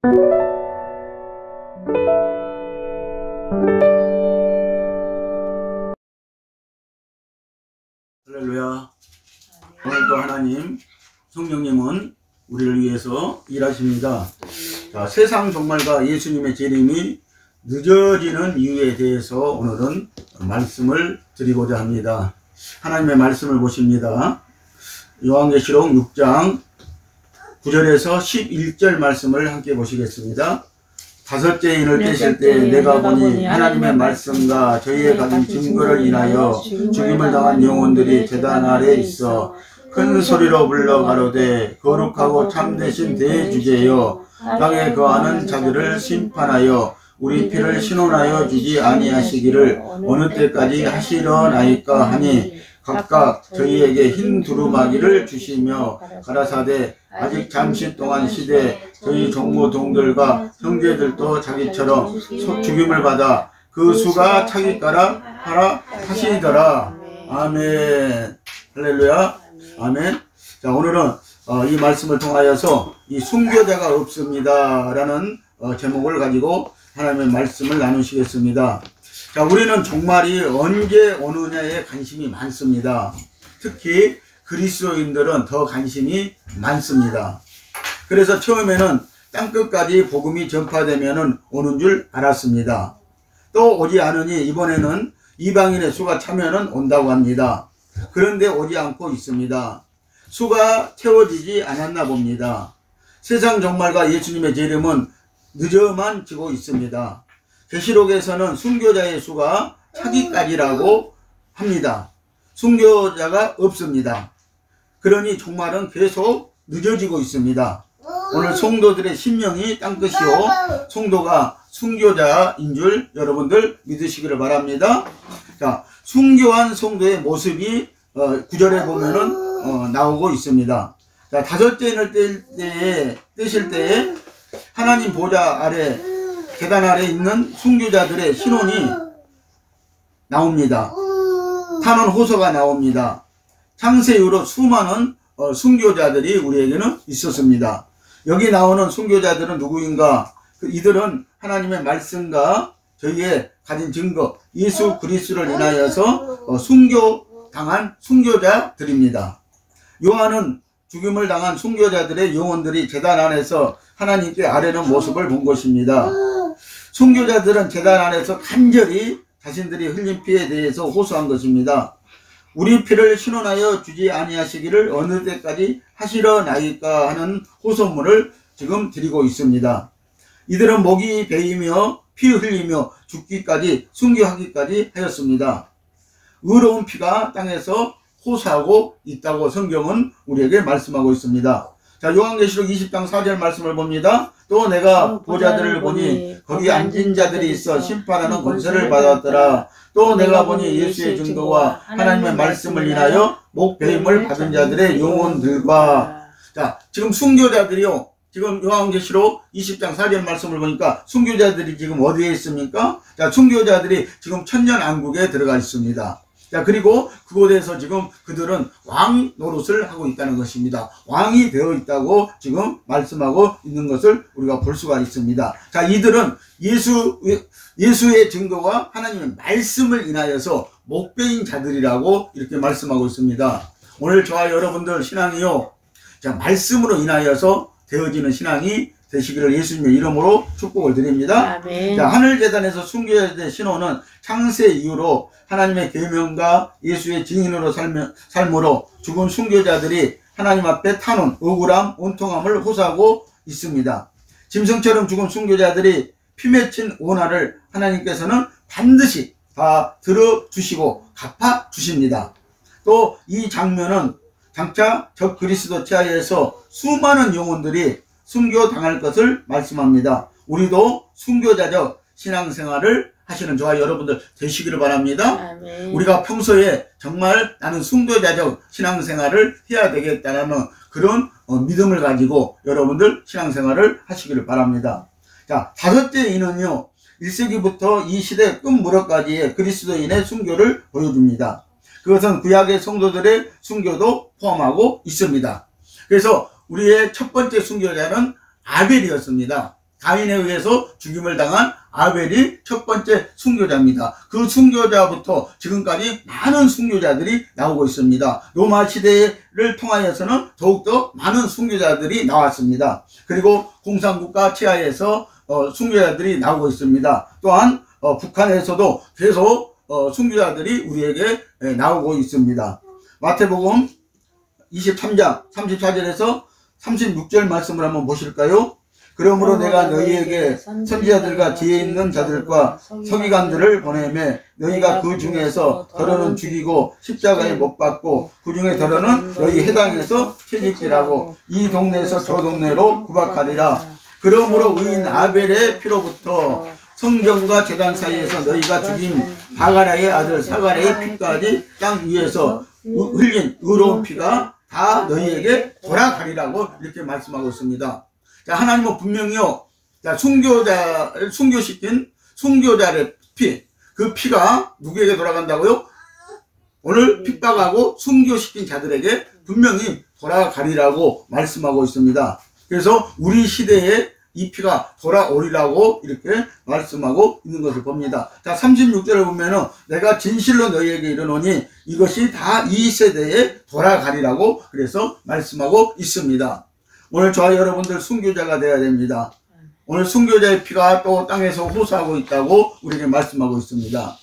할렐루야. 오늘도 하나님 성령님은 우리를 위해서 일하십니다. 자, 세상 종말과 예수님의 재림이 늦어지는 이유에 대해서 오늘은 말씀을 드리고자 합니다. 하나님의 말씀을 보십니다. 요한계시록 6장 9절에서 11절 말씀을 함께 보시겠습니다. 다섯째 인을 떼실 때 내가 보니 하나님의 말씀과 저희의 가진 증거를 인하여 죽임을 당한 영혼들이 제단 아래에 있어 큰 소리로 불러 가로되 거룩하고 참되신 대주제여 땅에 거하는 자들을 심판하여 우리 피를 신원하여 주지 아니하시기를 어느 때까지 하시려나이까 하니 각각 저희에게 흰 두루마기를 주시며 가라사대 아직 잠시 동안 시대 저희 종모동들과 형제들도 자기처럼 죽임을 받아 그 수가 차기가라 하라 하시더라. 아멘. 할렐루야. 아멘. 자, 오늘은 이 말씀을 통하여서 이 순교자가 없습니다 라는 제목을 가지고 하나님의 말씀을 나누시겠습니다. 자, 우리는 종말이 언제 오느냐에 관심이 많습니다. 특히 그리스도인들은 더 관심이 많습니다. 그래서 처음에는 땅끝까지 복음이 전파되면 오는 줄 알았습니다. 또 오지 않으니 이번에는 이방인의 수가 차면은 온다고 합니다. 그런데 오지 않고 있습니다. 수가 채워지지 않았나 봅니다. 세상 종말과 예수님의 재림은 늦어만 지고 있습니다. 계시록에서는 순교자의 수가 차기까지라고 합니다. 순교자가 없습니다. 그러니 종말은 계속 늦어지고 있습니다. 오늘 성도들의 심령이 땅끝이요 성도가 순교자인 줄 여러분들 믿으시기를 바랍니다. 자, 순교한 성도의 모습이 9절에 보면은 나오고 있습니다. 자, 다섯째 인을 떼실 때에 하나님 보좌 아래 계단 아래 있는 순교자들의 신혼이 나옵니다. 탄원 호소가 나옵니다. 창세 이후로 수많은 순교자들이 우리에게는 있었습니다. 여기 나오는 순교자들은 누구인가? 이들은 하나님의 말씀과 저희의 가진 증거 예수 그리스도를 인하여서 순교당한 순교자들입니다. 요한은 죽임을 당한 순교자들의 영혼들이 제단 안에서 하나님께 아뢰는 모습을 본 것입니다. 순교자들은 제단 안에서 간절히 자신들이 흘린 피에 대해서 호소한 것입니다. 우리 피를 신원하여 주지 아니하시기를 어느 때까지 하시려나이까 하는 호소문을 지금 드리고 있습니다. 이들은 목이 베이며 피 흘리며 죽기까지 순교하기까지 하였습니다. 의로운 피가 땅에서 호소하고 있다고 성경은 우리에게 말씀하고 있습니다. 자, 요한계시록 20장 4절 말씀을 봅니다. 또 내가 보좌들을 보니 거기 앉은 자들이 있어 심판하는 권세를 받았더라. 또 내가 보니 예수의 증거와 하나님의 말씀을 인하여 목배임을 받은 자들의 영혼들과. 자, 지금 순교자들이요, 지금 요한계시록 20장 4절 말씀을 보니까 순교자들이 지금 어디에 있습니까? 자, 순교자들이 지금 천년왕국에 들어가 있습니다. 자, 그리고 그곳에서 지금 그들은 왕 노릇을 하고 있다는 것입니다. 왕이 되어 있다고 지금 말씀하고 있는 것을 우리가 볼 수가 있습니다. 자, 이들은 예수의 증거와 하나님의 말씀을 인하여서 목배인 자들이라고 이렇게 말씀하고 있습니다. 오늘 저와 여러분들 신앙이요, 자, 말씀으로 인하여서 되어지는 신앙이 되시기를 예수님의 이름으로 축복을 드립니다. 아멘. 자, 하늘재단에서 순교자들의 신호는 창세 이후로 하나님의 계명과 예수의 증인으로 삶으로 죽은 순교자들이 하나님 앞에 탄원, 억울함, 온통함을 호소하고 있습니다. 짐승처럼 죽은 순교자들이 피 맺힌 오나를 하나님께서는 반드시 다 들어주시고 갚아주십니다. 또 이 장면은 장차 적 그리스도 치하에서 수많은 영혼들이 순교당할 것을 말씀합니다. 우리도 순교자적 신앙생활을 하시는 저와 여러분들 되시기를 바랍니다. 아멘. 우리가 평소에 정말 나는 순교자적 신앙생활을 해야 되겠다는 그런 믿음을 가지고 여러분들 신앙생활을 하시기를 바랍니다. 자, 다섯째 인은요, 1세기부터 이 시대 끝무렵까지의 그리스도인의 순교를 보여줍니다. 그것은 구약의 성도들의 순교도 포함하고 있습니다. 그래서 우리의 첫 번째 순교자는 아벨이었습니다. 가인에 의해서 죽임을 당한 아벨이 첫 번째 순교자입니다. 그 순교자부터 지금까지 많은 순교자들이 나오고 있습니다. 로마 시대를 통하여서는 더욱더 많은 순교자들이 나왔습니다. 그리고 공산국가 치하에서 순교자들이 나오고 있습니다. 또한 북한에서도 계속 순교자들이 우리에게 나오고 있습니다. 마태복음 23장 34절에서 36절 말씀을 한번 보실까요? 그러므로 내가 너희에게 선지자들과 지혜 있는 자들과 서기관들을 보내매 너희가 그 중에서 더러는 죽이고 십자가에 못 박고 그 중에 더러는 너희 해당에서 채찍질하고 이 동네에서 저 동네로 구박하리라. 그러므로 의인 아벨의 피로부터 성전과 제단 사이에서 너희가 죽인 바가라의 아들 사가랴의 피까지 땅 위에서 흘린 의로운 피가 다 너희에게 돌아가리라고 이렇게 말씀하고 있습니다. 자, 하나님은 분명히요, 자, 순교시킨 순교자의 피, 그 피가 누구에게 돌아간다고요? 오늘 핍박하고 순교시킨 자들에게 분명히 돌아가리라고 말씀하고 있습니다. 그래서 우리 시대에 이 피가 돌아오리라고 이렇게 말씀하고 있는 것을 봅니다. 자, 36절을 보면은 내가 진실로 너희에게 이르노니 이것이 다 이 세대에 돌아가리라고 그래서 말씀하고 있습니다. 오늘 저와 여러분들 순교자가 되어야 됩니다. 오늘 순교자의 피가 또 땅에서 호소하고 있다고 우리에게 말씀하고 있습니다.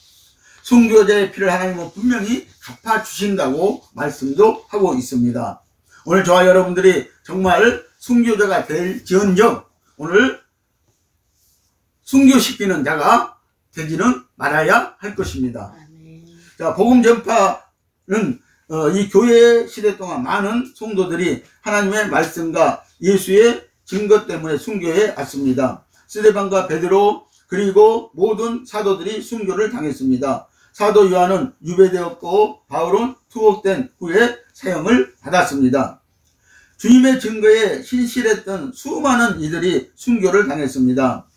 순교자의 피를 하나님은 분명히 갚아주신다고 말씀도 하고 있습니다. 오늘 저와 여러분들이 정말 순교자가 될지언정 오늘 순교시키는 자가 되지는 말아야 할 것입니다. 자, 복음 전파는 이 교회 시대 동안 많은 성도들이 하나님의 말씀과 예수의 증거 때문에 순교해 왔습니다. 스데반과 베드로 그리고 모든 사도들이 순교를 당했습니다. 사도 요한은 유배되었고 바울은 투옥된 후에 사형을 받았습니다. 주님의 증거에 신실했던 수많은 이들이 순교를 당했습니다.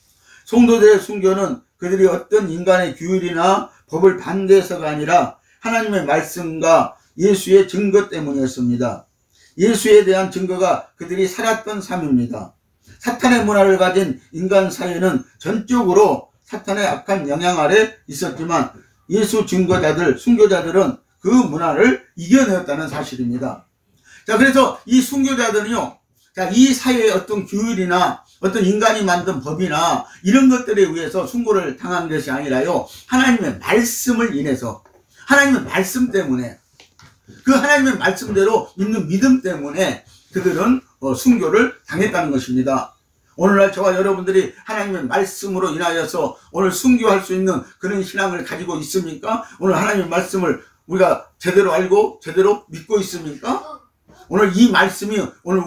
성도들의 순교는 그들이 어떤 인간의 규율이나 법을 반대해서가 아니라 하나님의 말씀과 예수의 증거 때문이었습니다. 예수에 대한 증거가 그들이 살았던 삶입니다. 사탄의 문화를 가진 인간 사회는 전적으로 사탄의 악한 영향 아래 있었지만 예수 증거자들, 순교자들은 그 문화를 이겨내었다는 사실입니다. 자, 그래서 이 순교자들은요, 자, 이 사회의 어떤 규율이나 어떤 인간이 만든 법이나 이런 것들에 의해서 순교를 당한 것이 아니라요, 하나님의 말씀을 인해서, 하나님의 말씀 때문에, 그 하나님의 말씀대로 믿는 믿음 때문에 그들은 순교를 당했다는 것입니다. 오늘날 저와 여러분들이 하나님의 말씀으로 인하여서 오늘 순교할 수 있는 그런 신앙을 가지고 있습니까? 오늘 하나님의 말씀을 우리가 제대로 알고 제대로 믿고 있습니까? 오늘 이 말씀이 오늘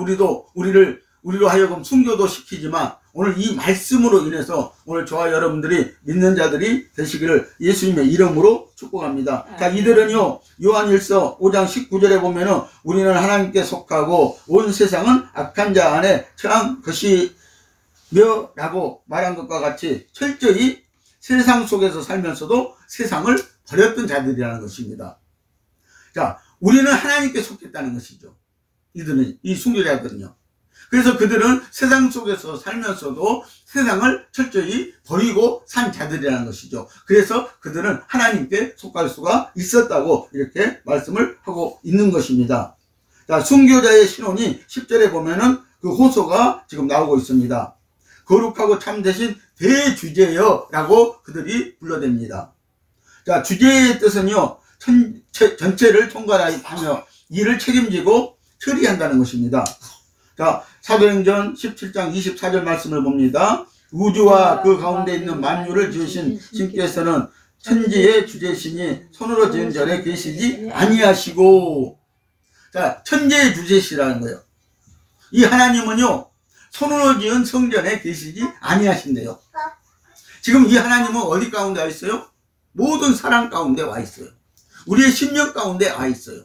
우리로 하여금 순교도 시키지만 오늘 이 말씀으로 인해서 오늘 저와 여러분들이 믿는 자들이 되시기를 예수님의 이름으로 축복합니다. 자, 이들은요, 요한일서 5장 19절에 보면은 우리는 하나님께 속하고 온 세상은 악한 자 안에 처한 것이며 라고 말한 것과 같이 철저히 세상 속에서 살면서도 세상을 버렸던 자들이라는 것입니다. 자, 우리는 하나님께 속했다는 것이죠. 이들은, 이 순교자들은요. 그래서 그들은 세상 속에서 살면서도 세상을 철저히 버리고 산 자들이라는 것이죠. 그래서 그들은 하나님께 속할 수가 있었다고 이렇게 말씀을 하고 있는 것입니다. 자, 순교자의 신혼이 10절에 보면은 그 호소가 지금 나오고 있습니다. 거룩하고 참되신 대주제여 라고 그들이 불러댑니다. 자, 주제의 뜻은요, 전체를 통괄하며 이를 책임지고 처리한다는 것입니다. 자, 사도행전 17장 24절 말씀을 봅니다. 우주와 그 가운데 있는 만유를 지으신 신께서는 천지의 주제시니 손으로 지은 전에 계시지 아니하시고. 자, 천지의 주제시라는 거예요. 이 하나님은요, 손으로 지은 성전에 계시지 아니하신대요. 지금 이 하나님은 어디 가운데 와 있어요? 모든 사람 가운데 와 있어요. 우리의 심령 가운데 와 있어요.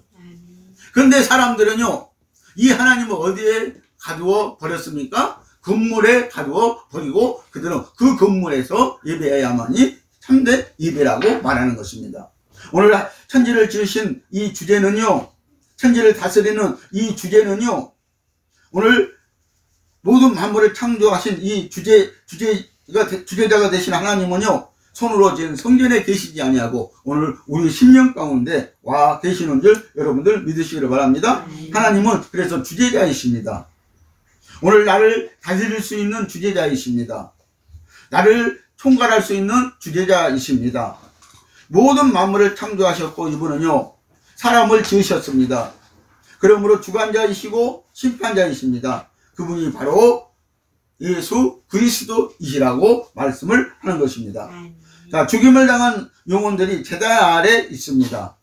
그런데 사람들은요, 이 하나님을 어디에 가두어 버렸습니까? 건물에 가두어 버리고 그들은 그 건물에서 예배해야만이 참된 예배라고 말하는 것입니다. 오늘 천지를 지으신 이 주제는요, 천지를 다스리는 이 주제는요, 오늘 모든 만물을 창조하신 이 주제자가 되신 하나님은요, 손으로 지은 성전에 계시지 아니하고 오늘 우리 심령 가운데 와 계시는 줄 여러분들 믿으시기를 바랍니다. 하나님은 그래서 주제자이십니다. 오늘 나를 다스릴 수 있는 주제자이십니다. 나를 총괄할 수 있는 주제자이십니다. 모든 만물을 창조하셨고 이분은요, 사람을 지으셨습니다. 그러므로 주관자이시고 심판자이십니다. 그분이 바로 예수 그리스도이시라고 말씀을 하는 것입니다. 자, 죽임을 당한 영혼들이 제단 아래 있습니다.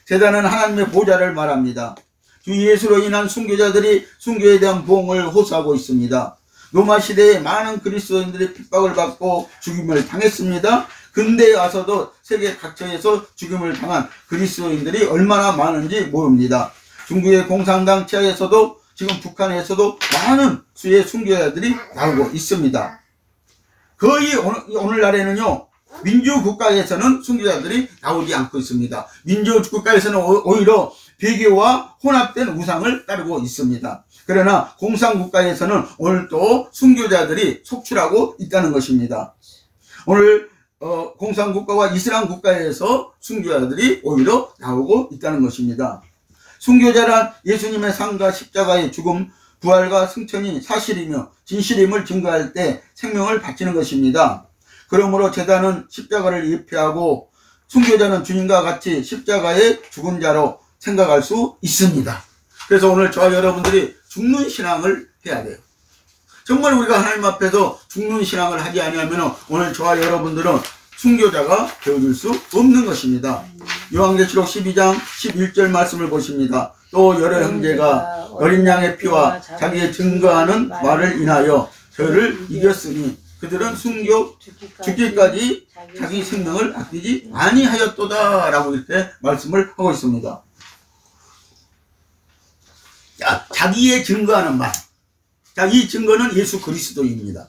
제단은 하나님의 보좌를 말합니다. 주 예수로 인한 순교자들이 순교에 대한 보응을 호소하고 있습니다. 로마 시대에 많은 그리스도인들이 핍박을 받고 죽임을 당했습니다. 근대에 와서도 세계 각처에서 죽임을 당한 그리스도인들이 얼마나 많은지 모릅니다. 중국의 공산당 치하에서도 지금 북한에서도 많은 수의 순교자들이 나오고 있습니다. 거의 오늘날에는요, 민주국가에서는 순교자들이 나오지 않고 있습니다. 민주국가에서는 오히려 배교와 혼합된 우상을 따르고 있습니다. 그러나 공산국가에서는 오늘 또 순교자들이 속출하고 있다는 것입니다. 오늘 공산국가와 이슬람 국가에서 순교자들이 오히려 나오고 있다는 것입니다. 순교자란 예수님의 삶과 십자가의 죽음, 부활과 승천이 사실이며 진실임을 증거할 때 생명을 바치는 것입니다. 그러므로 제단은 십자가를 예표하고 순교자는 주님과 같이 십자가의 죽은 자로 생각할 수 있습니다. 그래서 오늘 저와 여러분들이 죽는 신앙을 해야 돼요. 정말 우리가 하나님 앞에서 죽는 신앙을 하지 아니하면 오늘 저와 여러분들은 순교자가 되어줄 수 없는 것입니다. 요한계시록 12장 11절 말씀을 보십니다. 또 여러 형제가 어린 양의 피와 자기의 증거하는 말을 인하여 저를 이겼으니 그들은 죽기까지 자기 생명을 아끼지 아니하였도다 라고 이렇게 말씀을 하고 있습니다. 자, 자기의 증거하는 말. 자, 이 증거는 예수 그리스도입니다.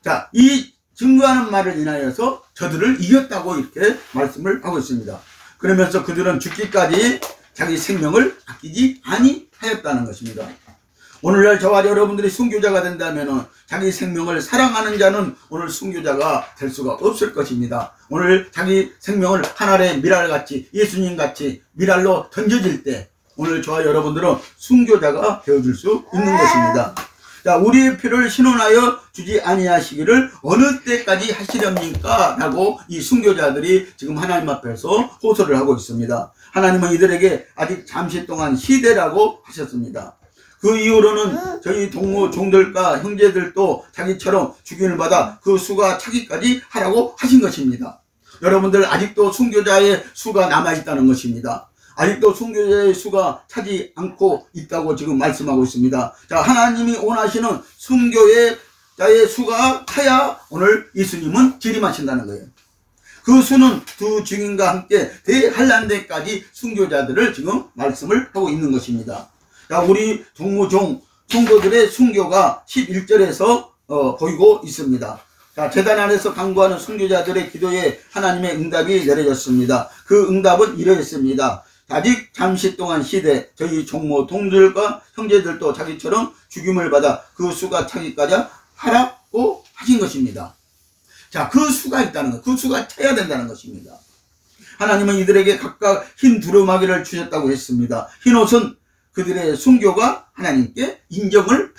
자, 이 증거하는 말을 인하여서 저들을 이겼다고 이렇게 말씀을 하고 있습니다. 그러면서 그들은 죽기까지 자기 생명을 아끼지 아니하였다는 것입니다. 오늘날 저와 여러분들이 순교자가 된다면 자기 생명을 사랑하는 자는 오늘 순교자가 될 수가 없을 것입니다. 오늘 자기 생명을 하늘의 미랄같이 예수님같이 미랄로 던져질 때 오늘 저와 여러분들은 순교자가 되어줄 수 있는 것입니다. 자, 우리의 피를 신원하여 주지 아니하시기를 어느 때까지 하시렵니까? 라고 이 순교자들이 지금 하나님 앞에서 호소를 하고 있습니다. 하나님은 이들에게 아직 잠시 동안 시대라고 하셨습니다. 그 이후로는 저희 동무 종들과 형제들도 자기처럼 죽임을 받아 그 수가 차기까지 하라고 하신 것입니다. 여러분들 아직도 순교자의 수가 남아있다는 것입니다. 아직도 순교자의 수가 차지 않고 있다고 지금 말씀하고 있습니다. 자, 하나님이 원하시는 순교자의 수가 차야 오늘 예수님은 재림하신다는 거예요. 그 수는 두 증인과 함께 대한란대까지 순교자들을 지금 말씀을 하고 있는 것입니다. 자, 우리 동무종 성도들의 순교가 11절에서 보이고 있습니다. 자, 제단 안에서 간구하는 순교자들의 기도에 하나님의 응답이 내려졌습니다. 그 응답은 이러했습니다. 아직 잠시 동안 시대 저희 종모 동들과 형제들도 자기처럼 죽임을 받아 그 수가 차기까지 하라고 하신 것입니다. 자, 그 수가 있다는 것, 그 수가 차야 된다는 것입니다. 하나님은 이들에게 각각 흰 두루마기를 주셨다고 했습니다. 흰 옷은 그들의 순교가 하나님께 인정을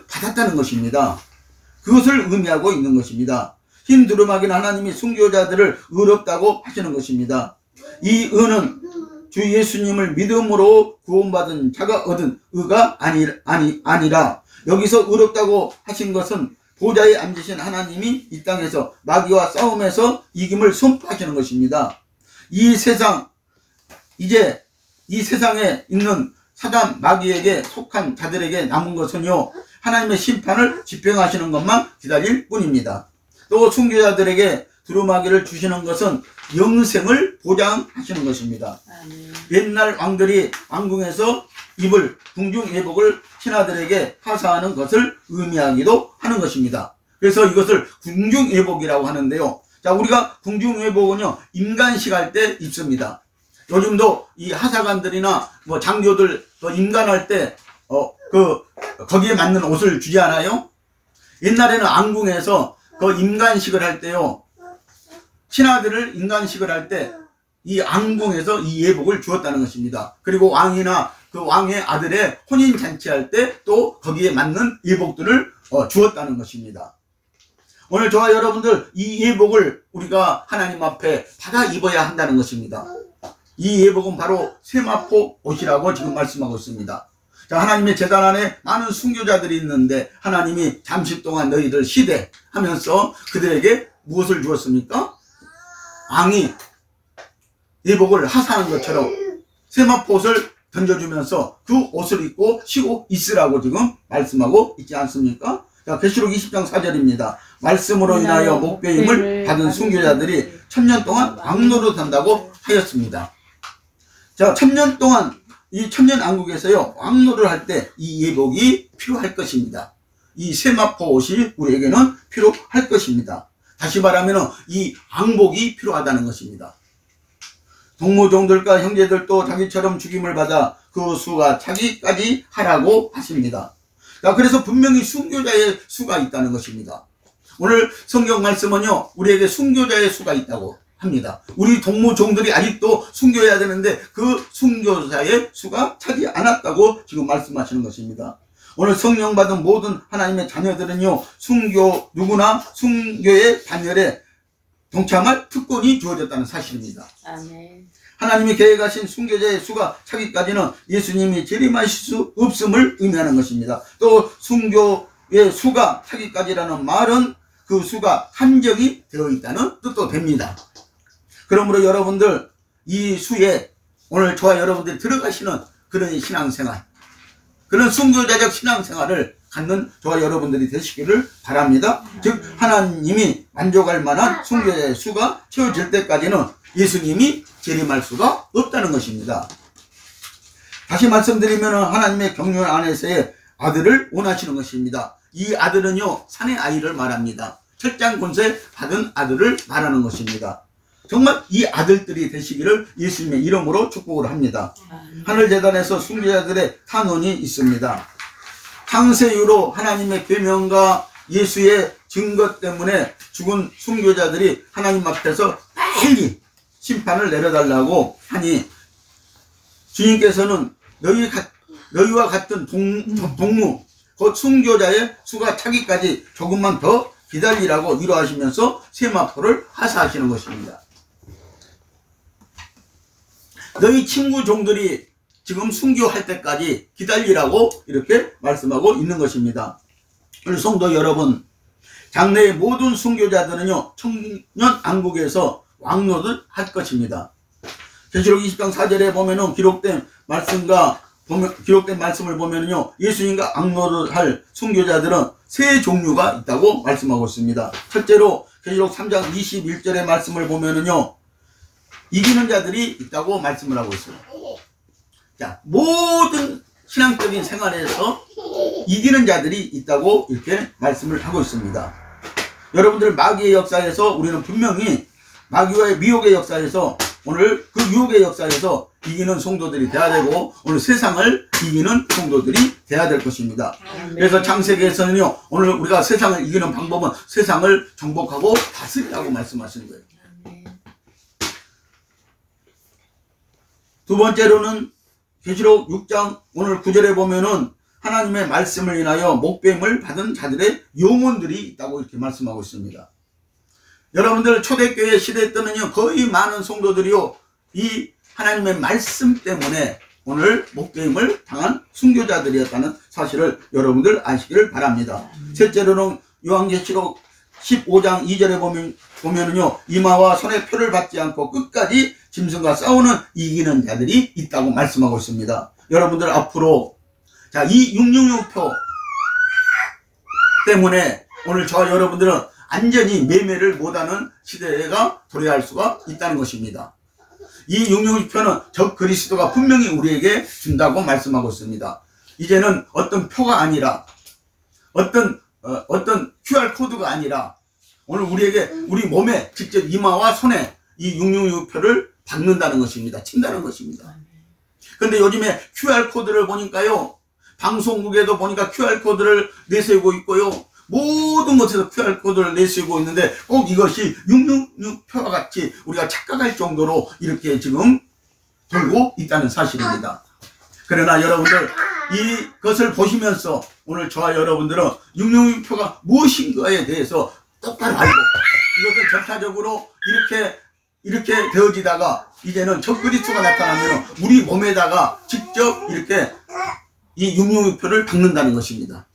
받았다는 것입니다. 그것을 의미하고 있는 것입니다. 흰 두루마기는 하나님이 순교자들을 의롭다고 하시는 것입니다. 이 의는 주 예수님을 믿음으로 구원받은 자가 얻은 의가 아니라 여기서 의롭다고 하신 것은 보좌에 앉으신 하나님이 이 땅에서 마귀와 싸움에서 이김을 선포하시는 것입니다. 이제 이 세상에 있는 사단 마귀에게 속한 자들에게 남은 것은요, 하나님의 심판을 집행하시는 것만 기다릴 뿐입니다. 또 순교자들에게 두루마기를 주시는 것은 영생을 보장하시는 것입니다. 옛날 왕들이 왕궁에서 입을 궁중예복을 신하들에게 하사하는 것을 의미하기도 하는 것입니다. 그래서 이것을 궁중예복이라고 하는데요. 자, 우리가 궁중예복은요, 임간식 할 때 입습니다. 요즘도 이 하사관들이나 장교들 임간할 때 거기에 맞는 옷을 주지 않아요? 옛날에는 왕궁에서 그 임관식을 할 때요, 신하들을 임관식을 할 때 이 왕궁에서 이 예복을 주었다는 것입니다. 그리고 왕이나 그 왕의 아들의 혼인잔치할 때 또 거기에 맞는 예복들을 주었다는 것입니다. 오늘 저와 여러분들 이 예복을 우리가 하나님 앞에 받아 입어야 한다는 것입니다. 이 예복은 바로 세마포 옷이라고 지금 말씀하고 있습니다. 자, 하나님의 제단 안에 많은 순교자들이 있는데 하나님이 잠시 동안 너희들 시대 하면서 그들에게 무엇을 주었습니까? 왕이 예복을 하사하는 것처럼 세마포 옷을 던져주면서 그 옷을 입고 쉬고 있으라고 지금 말씀하고 있지 않습니까? 자, 계시록 20장 4절입니다. 말씀으로 인하여 목배임을 받은 순교자들이 1000년 동안 왕노릇 한다고 하였습니다. 자, 1000년 동안 이 천년왕국에서요, 왕노를 할 때 이 예복이 필요할 것입니다. 이 세마포 옷이 우리에게는 필요할 것입니다. 다시 말하면 이 왕복이 필요하다는 것입니다. 동무종들과 형제들도 자기처럼 죽임을 받아 그 수가 자기까지 하라고 하십니다. 자, 그래서 분명히 순교자의 수가 있다는 것입니다. 오늘 성경 말씀은요, 우리에게 순교자의 수가 있다고 합니다. 우리 동무종들이 아직도 순교해야 되는데 그 순교자의 수가 차지 않았다고 지금 말씀하시는 것입니다. 오늘 성령 받은 모든 하나님의 자녀들은요, 누구나 순교의 단열에 동참할 특권이 주어졌다는 사실입니다. 아멘. 하나님이 계획하신 순교자의 수가 차기까지는 예수님이 재림하실 수 없음을 의미하는 것입니다. 또 순교의 수가 차기까지라는 말은 그 수가 한정이 되어 있다는 뜻도 됩니다. 그러므로 여러분들 이 수에 오늘 저와 여러분들이 들어가시는 그런 신앙생활, 그런 순교자적 신앙생활을 갖는 저와 여러분들이 되시기를 바랍니다. 즉 하나님이 만족할 만한 순교자의 수가 채워질 때까지는 예수님이 재림할 수가 없다는 것입니다. 다시 말씀드리면 하나님의 경륜 안에서의 아들을 원하시는 것입니다. 이 아들은요, 산의 아이를 말합니다. 철장 권세 받은 아들을 말하는 것입니다. 정말 이 아들들이 되시기를 예수님의 이름으로 축복을 합니다. 하늘재단에서 순교자들의 탄원이 있습니다. 창세 이후로 하나님의 계명과 예수의 증거 때문에 죽은 순교자들이 하나님 앞에서 빨리 심판을 내려달라고 하니 주님께서는 너희와 같은 동무 곧 순교자의 수가 차기까지 조금만 더 기다리라고 위로하시면서 세마포를 하사하시는 것입니다. 너희 친구 종들이 지금 순교할 때까지 기다리라고 이렇게 말씀하고 있는 것입니다. 우리 성도 여러분, 장래의 모든 순교자들은요, 천년왕국에서 왕노를 할 것입니다. 계시록 20장 4절에 보면은 기록된 말씀을 보면은요, 예수님과 왕노를 할 순교자들은 세 종류가 있다고 말씀하고 있습니다. 첫째로 계시록 3장 21절의 말씀을 보면은요, 이기는 자들이 있다고 말씀을 하고 있어요. 자, 모든 신앙적인 생활에서 이기는 자들이 있다고 이렇게 말씀을 하고 있습니다. 여러분들 마귀의 역사에서 우리는 분명히 마귀와의 미혹의 역사에서 오늘 그 유혹의 역사에서 이기는 성도들이 돼야 되고 오늘 세상을 이기는 성도들이 돼야 될 것입니다. 그래서 창세기에서는요, 오늘 우리가 세상을 이기는 방법은 세상을 정복하고 다스리라고 말씀하시는 거예요. 두 번째로는 계시록 6장 오늘 9절에 보면은 하나님의 말씀을 인하여 목배임을 받은 자들의 영혼들이 있다고 이렇게 말씀하고 있습니다. 여러분들 초대교회 시대 때는요, 거의 많은 성도들이요, 이 하나님의 말씀 때문에 오늘 목배임을 당한 순교자들이었다는 사실을 여러분들 아시기를 바랍니다. 셋째로는 요한계시록 15장 2절에 보면은요, 이마와 손에 표를 받지 않고 끝까지 짐승과 싸우는 이기는 자들이 있다고 말씀하고 있습니다. 여러분들 앞으로 자, 이 666표 때문에 오늘 저와 여러분들은 안전히 매매를 못하는 시대가 도래할 수가 있다는 것입니다. 이 666표는 적 그리스도가 분명히 우리에게 준다고 말씀하고 있습니다. 이제는 어떤 표가 아니라 어떤 QR코드가 아니라 오늘 우리에게 우리 몸에 직접 이마와 손에 이 666표를 받는다는 것입니다. 친다는 것입니다. 그런데 요즘에 QR코드를 보니까요, 방송국에도 보니까 QR코드를 내세우고 있고요. 모든 곳에서 QR코드를 내세우고 있는데 꼭 이것이 666표와 같이 우리가 착각할 정도로 이렇게 지금 돌고 있다는 사실입니다. 그러나 여러분들 이것을 보시면서 오늘 저와 여러분들은 666표가 무엇인가에 대해서 똑바로 알고 이것을 절차적으로 이렇게 되어지다가 이제는 적그리스도가 나타나면 우리 몸에다가 직접 이렇게 이 666표를 박는다는 것입니다.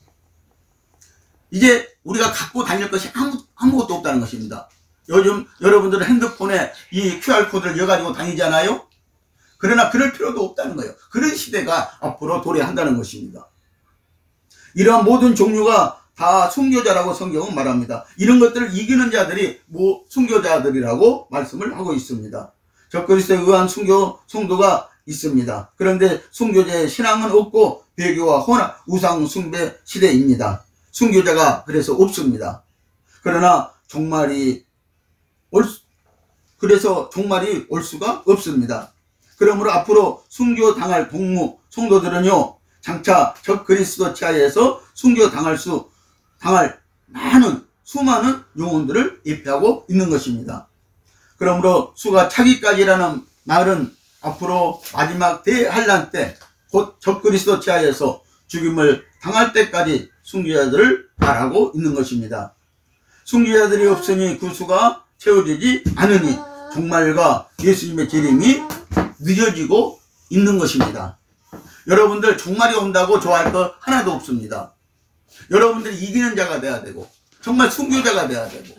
이제 우리가 갖고 다닐 것이 아무것도 없다는 것입니다. 요즘 여러분들은 핸드폰에 이 QR코드를 여가지고 다니잖아요. 그러나 그럴 필요도 없다는 거예요. 그런 시대가 앞으로 도래한다는 것입니다. 이러한 모든 종류가 다 순교자라고 성경은 말합니다. 이런 것들을 이기는 자들이 순교자들이라고 말씀을 하고 있습니다. 적그리스도에 의한 성도가 있습니다. 그런데 순교자의 신앙은 없고 배교와 혼합, 우상 숭배 시대입니다. 순교자가 그래서 없습니다. 그러나 종말이 올 수가 없습니다. 그러므로 앞으로 순교당할 성도들은요, 장차 적그리스도 치하에서 순교당할 수많은 영혼들을 예표하고 있는 것입니다. 그러므로 수가 차기까지라는 말은 앞으로 마지막 대환란 때 곧 적그리스도 치하에서 죽임을 당할 때까지 순교자들을 말하고 있는 것입니다. 순교자들이 없으니 그 수가 채워지지 않으니 종말과 예수님의 재림이 늦어지고 있는 것입니다. 여러분들 종말이 온다고 좋아할 거 하나도 없습니다. 여러분들이 이기는 자가 돼야 되고 정말 순교자가 돼야 되고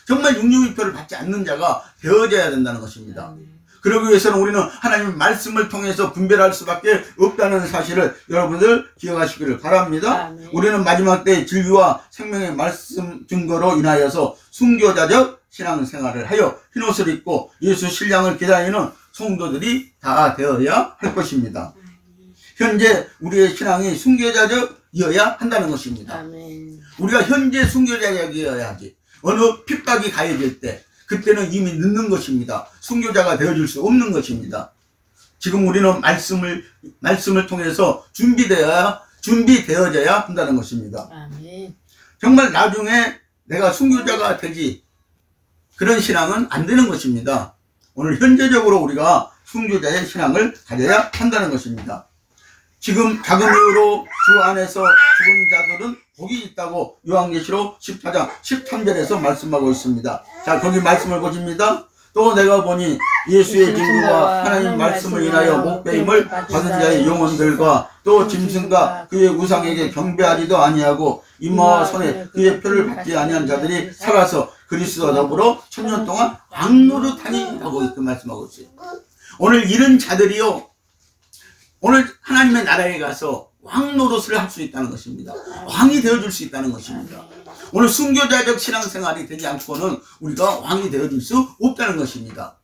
정말 662표를 받지 않는 자가 되어져야 된다는 것입니다. 그러기 위해서는 우리는 하나님의 말씀을 통해서 분별할 수밖에 없다는 사실을 여러분들 기억하시기를 바랍니다. 우리는 마지막 때의 진리와 생명의 말씀 증거로 인하여서 순교자적 신앙생활을 하여 흰옷을 입고 예수 신랑을 기다리는 성도들이 다 되어야 할 것입니다. 현재 우리의 신앙이 순교자적이어야 한다는 것입니다. 우리가 현재 순교자적이어야지 어느 핍박이 가해질 때 그때는 이미 늦는 것입니다. 순교자가 되어줄 수 없는 것입니다. 지금 우리는 말씀을 통해서 준비되어져야 한다는 것입니다. 정말 나중에 내가 순교자가 되지 그런 신앙은 안 되는 것입니다. 오늘 현재적으로 우리가 순교자의 신앙을 가져야 한다는 것입니다. 지금 작은 이유로 주 안에서 죽은 자들은 복이 있다고 요한계시록 14장 13절에서 말씀하고 있습니다. 자, 거기 말씀을 보십니다. 또 내가 보니 예수의 증거와 하나님 말씀을 인하여 목배임을 받은 자의 영혼들과 또 짐승과 그의 우상에게 경배하지도 아니하고 이마와 손에 그의 표를 받지 아니한 자들이 살아서 그리스도와 더불어 천년 동안 왕노릇하니 라고 이렇게 말씀하고 있어요. 오늘 이런 자들이요, 오늘 하나님의 나라에 가서 왕노릇을 할 수 있다는 것입니다. 왕이 되어줄 수 있다는 것입니다. 오늘 순교자적 신앙생활이 되지 않고는 우리가 왕이 되어줄 수 없다는 것입니다.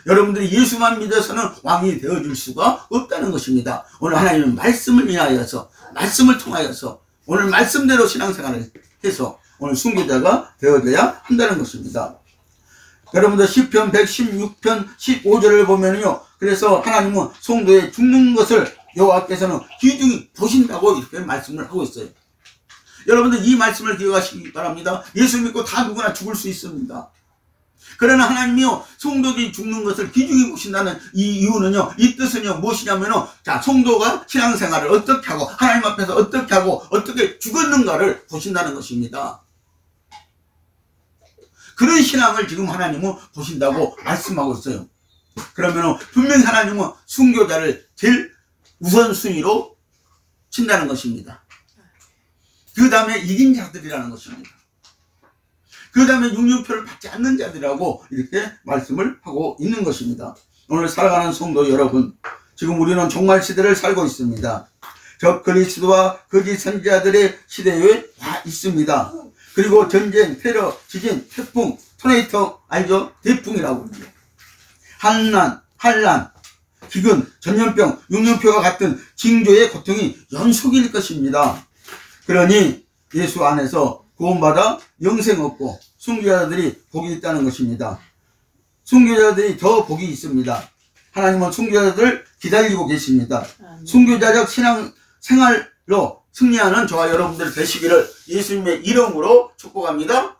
여러분들이 예수만 믿어서는 왕이 되어줄 수가 없다는 것입니다. 오늘 하나님의 말씀을 인하여서 말씀을 통하여서 오늘 말씀대로 신앙생활을 해서 오늘 순교자가 되어져야 한다는 것입니다. 여러분들 시편 116편 15절을 보면요, 그래서 하나님은 성도의 죽는 것을 여호와께서는 귀중히 보신다고 이렇게 말씀을 하고 있어요. 여러분들 이 말씀을 기억하시기 바랍니다. 예수 믿고 다 누구나 죽을 수 있습니다. 그러나 하나님이요, 성도들이 죽는 것을 귀중히 보신다는 이 이유는요, 이 뜻은요 무엇이냐면요, 자, 성도가 신앙생활을 어떻게 하고 하나님 앞에서 어떻게 하고 어떻게 죽었는가를 보신다는 것입니다. 그런 신앙을 지금 하나님은 보신다고 말씀하고 있어요. 그러면 분명히 하나님은 순교자를 제일 우선순위로 친다는 것입니다. 그 다음에 이긴 자들이라는 것입니다. 그 다음에 666표를 받지 않는 자들이라고 이렇게 말씀을 하고 있는 것입니다. 오늘 살아가는 성도 여러분, 지금 우리는 종말 시대를 살고 있습니다. 적그리스도와 거짓 선지자들의 시대에 와 있습니다. 그리고 전쟁, 테러, 지진, 태풍, 토네이토 알죠? 대풍이라고 그러죠. 한란, 기근, 전염병, 6년표와 같은 징조의 고통이 연속일 것입니다. 그러니 예수 안에서 구원받아 영생 얻고 순교자들이 복이 있다는 것입니다. 순교자들이 더 복이 있습니다. 하나님은 순교자들을 기다리고 계십니다. 순교자적 신앙 생활 승리하는 저와 여러분들 되시기를 예수님의 이름으로 축복합니다.